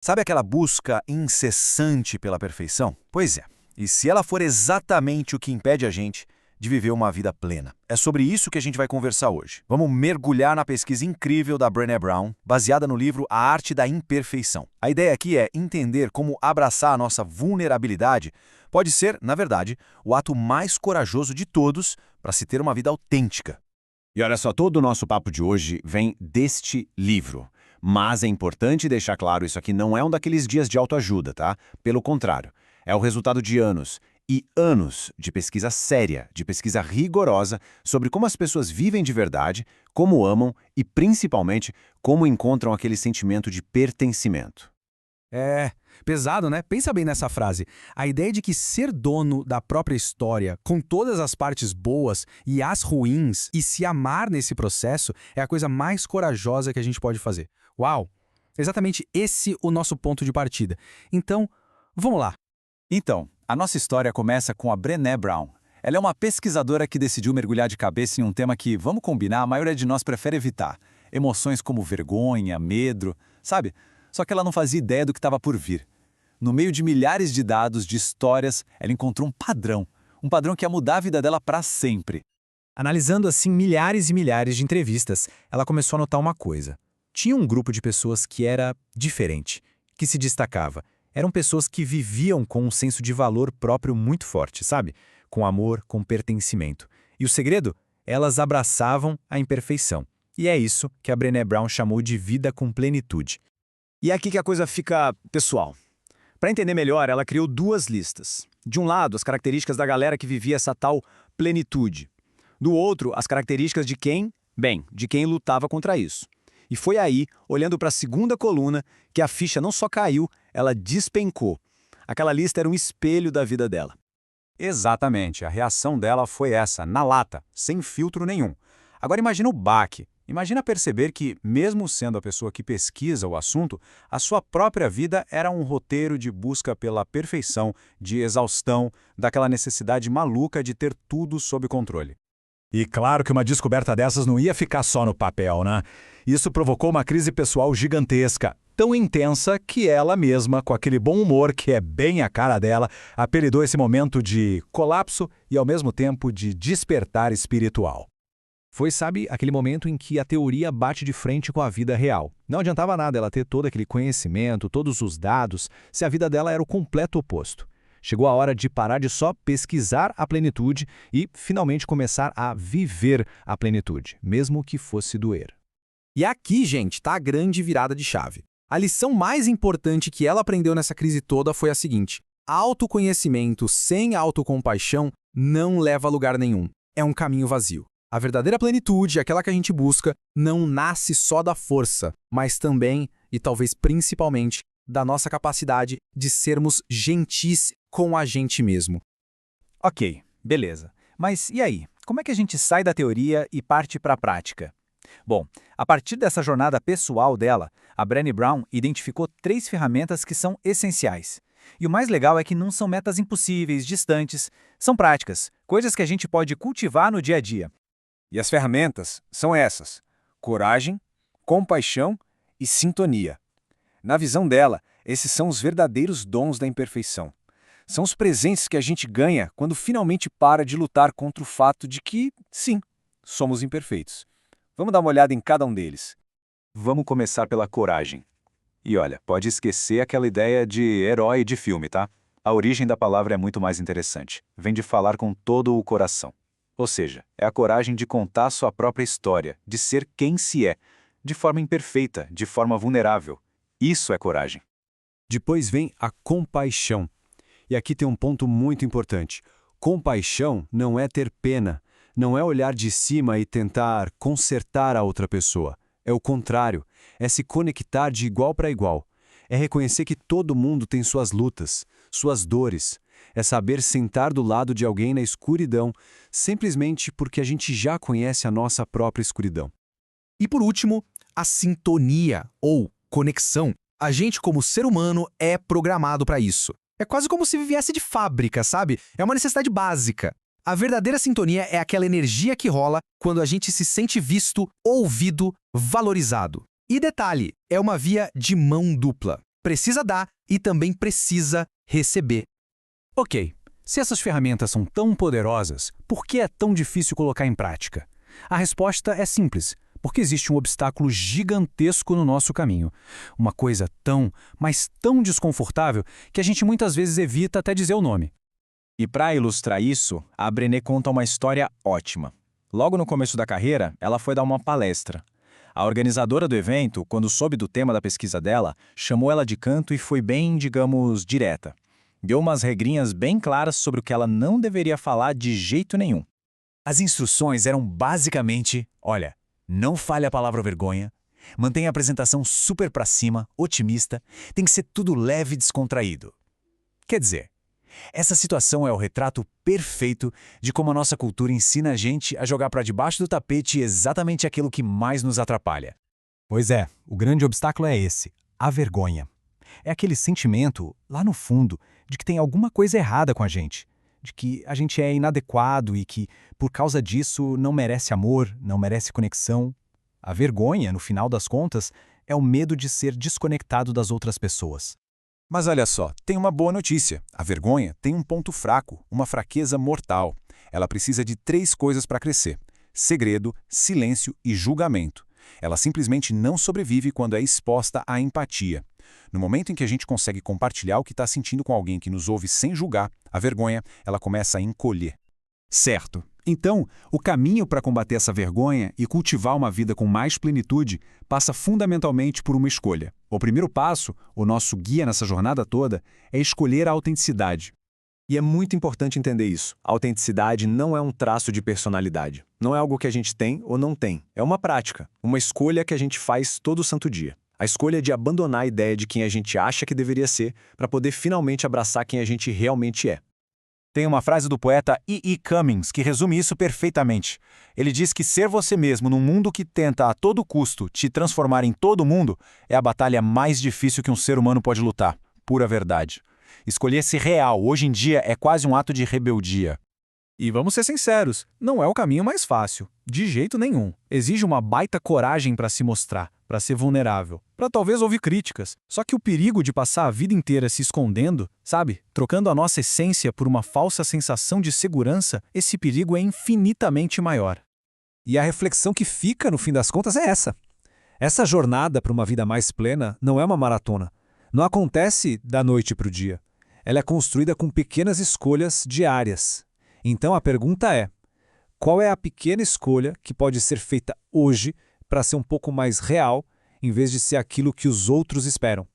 Sabe aquela busca incessante pela perfeição? Pois é. E se ela for exatamente o que impede a gente de viver uma vida plena? É sobre isso que a gente vai conversar hoje. Vamos mergulhar na pesquisa incrível da Brené Brown, baseada no livro A Arte da Imperfeição. A ideia aqui é entender como abraçar a nossa vulnerabilidade pode ser, na verdade, o ato mais corajoso de todos para se ter uma vida autêntica. E olha só, todo o nosso papo de hoje vem deste livro. Mas é importante deixar claro, isso aqui não é um daqueles dias de autoajuda, tá? Pelo contrário, é o resultado de anos e anos de pesquisa séria, de pesquisa rigorosa sobre como as pessoas vivem de verdade, como amam e, principalmente, como encontram aquele sentimento de pertencimento. É, pesado, né? Pensa bem nessa frase. A ideia de que ser dono da própria história, com todas as partes boas e as ruins, e se amar nesse processo, é a coisa mais corajosa que a gente pode fazer. Uau! Exatamente esse o nosso ponto de partida. Então, vamos lá. Então, a nossa história começa com a Brené Brown. Ela é uma pesquisadora que decidiu mergulhar de cabeça em um tema que, vamos combinar, a maioria de nós prefere evitar. Emoções como vergonha, medo, sabe? Só que ela não fazia ideia do que estava por vir. No meio de milhares de dados, de histórias, ela encontrou um padrão que ia mudar a vida dela para sempre. Analisando assim milhares e milhares de entrevistas, ela começou a notar uma coisa. Tinha um grupo de pessoas que era diferente, que se destacava. Eram pessoas que viviam com um senso de valor próprio muito forte, sabe? Com amor, com pertencimento. E o segredo? Elas abraçavam a imperfeição. E é isso que a Brené Brown chamou de vida com plenitude. E é aqui que a coisa fica pessoal. Para entender melhor, ela criou duas listas. De um lado, as características da galera que vivia essa tal plenitude. Do outro, as características de quem? Bem, de quem lutava contra isso. E foi aí, olhando para a segunda coluna, que a ficha não só caiu, ela despencou. Aquela lista era um espelho da vida dela. Exatamente, a reação dela foi essa, na lata, sem filtro nenhum. Agora imagina o baque. Imagina perceber que, mesmo sendo a pessoa que pesquisa o assunto, a sua própria vida era um roteiro de busca pela perfeição, de exaustão, daquela necessidade maluca de ter tudo sob controle. E claro que uma descoberta dessas não ia ficar só no papel, né? Isso provocou uma crise pessoal gigantesca, tão intensa que ela mesma, com aquele bom humor que é bem a cara dela, apelidou esse momento de colapso e, ao mesmo tempo, de despertar espiritual. Foi, sabe, aquele momento em que a teoria bate de frente com a vida real. Não adiantava nada ela ter todo aquele conhecimento, todos os dados, se a vida dela era o completo oposto. Chegou a hora de parar de só pesquisar a plenitude e, finalmente, começar a viver a plenitude, mesmo que fosse doer. E aqui, gente, tá a grande virada de chave. A lição mais importante que ela aprendeu nessa crise toda foi a seguinte: autoconhecimento sem autocompaixão não leva a lugar nenhum. É um caminho vazio. A verdadeira plenitude, aquela que a gente busca, não nasce só da força, mas também, e talvez principalmente, da nossa capacidade de sermos gentis com a gente mesmo. Ok, beleza. Mas e aí? Como é que a gente sai da teoria e parte para a prática? Bom, a partir dessa jornada pessoal dela, a Brené Brown identificou 3 ferramentas que são essenciais. E o mais legal é que não são metas impossíveis, distantes, são práticas, coisas que a gente pode cultivar no dia a dia. E as ferramentas são essas: coragem, compaixão e sintonia. Na visão dela, esses são os verdadeiros dons da imperfeição. São os presentes que a gente ganha quando finalmente para de lutar contra o fato de que, sim, somos imperfeitos. Vamos dar uma olhada em cada um deles. Vamos começar pela coragem. E olha, pode esquecer aquela ideia de herói de filme, tá? A origem da palavra é muito mais interessante. Vem de falar com todo o coração. Ou seja, é a coragem de contar sua própria história, de ser quem se é, de forma imperfeita, de forma vulnerável. Isso é coragem. Depois vem a compaixão. E aqui tem um ponto muito importante. Compaixão não é ter pena, não é olhar de cima e tentar consertar a outra pessoa. É o contrário, é se conectar de igual para igual. É reconhecer que todo mundo tem suas lutas, suas dores. É saber sentar do lado de alguém na escuridão, simplesmente porque a gente já conhece a nossa própria escuridão. E por último, a sintonia, ou conexão. A gente, como ser humano, é programado para isso. É quase como se viesse de fábrica, sabe? É uma necessidade básica. A verdadeira sintonia é aquela energia que rola quando a gente se sente visto, ouvido, valorizado. E detalhe, é uma via de mão dupla. Precisa dar e também precisa receber. Ok, se essas ferramentas são tão poderosas, por que é tão difícil colocar em prática? A resposta é simples, porque existe um obstáculo gigantesco no nosso caminho. Uma coisa tão, mas tão desconfortável que a gente muitas vezes evita até dizer o nome. E para ilustrar isso, a Brené conta uma história ótima. Logo no começo da carreira, ela foi dar uma palestra. A organizadora do evento, quando soube do tema da pesquisa dela, chamou ela de canto e foi bem, digamos, direta. Deu umas regrinhas bem claras sobre o que ela não deveria falar de jeito nenhum. As instruções eram basicamente, olha, não fale a palavra vergonha, mantenha a apresentação super pra cima, otimista, tem que ser tudo leve e descontraído. Quer dizer, essa situação é o retrato perfeito de como a nossa cultura ensina a gente a jogar pra debaixo do tapete exatamente aquilo que mais nos atrapalha. Pois é, o grande obstáculo é esse, a vergonha. É aquele sentimento, lá no fundo, de que tem alguma coisa errada com a gente, de que a gente é inadequado e que, por causa disso, não merece amor, não merece conexão. A vergonha, no final das contas, é o medo de ser desconectado das outras pessoas. Mas olha só, tem uma boa notícia. A vergonha tem um ponto fraco, uma fraqueza mortal. Ela precisa de 3 coisas para crescer: segredo, silêncio e julgamento. Ela simplesmente não sobrevive quando é exposta à empatia. No momento em que a gente consegue compartilhar o que está sentindo com alguém que nos ouve sem julgar, a vergonha, ela começa a encolher. Certo. Então, o caminho para combater essa vergonha e cultivar uma vida com mais plenitude passa fundamentalmente por uma escolha. O primeiro passo, o nosso guia nessa jornada toda, é escolher a autenticidade. E é muito importante entender isso. A autenticidade não é um traço de personalidade. Não é algo que a gente tem ou não tem. É uma prática, uma escolha que a gente faz todo santo dia. A escolha de abandonar a ideia de quem a gente acha que deveria ser para poder finalmente abraçar quem a gente realmente é. Tem uma frase do poeta E.E. Cummings que resume isso perfeitamente. Ele diz que ser você mesmo num mundo que tenta a todo custo te transformar em todo mundo é a batalha mais difícil que um ser humano pode lutar. Pura verdade. Escolher ser real hoje em dia é quase um ato de rebeldia. E vamos ser sinceros, não é o caminho mais fácil, de jeito nenhum. Exige uma baita coragem para se mostrar, para ser vulnerável, para talvez ouvir críticas. Só que o perigo de passar a vida inteira se escondendo, sabe, trocando a nossa essência por uma falsa sensação de segurança, esse perigo é infinitamente maior. E a reflexão que fica, no fim das contas, é essa. Essa jornada para uma vida mais plena não é uma maratona. Não acontece da noite para o dia. Ela é construída com pequenas escolhas diárias. Então a pergunta é: qual é a pequena escolha que pode ser feita hoje para ser um pouco mais real, em vez de ser aquilo que os outros esperam?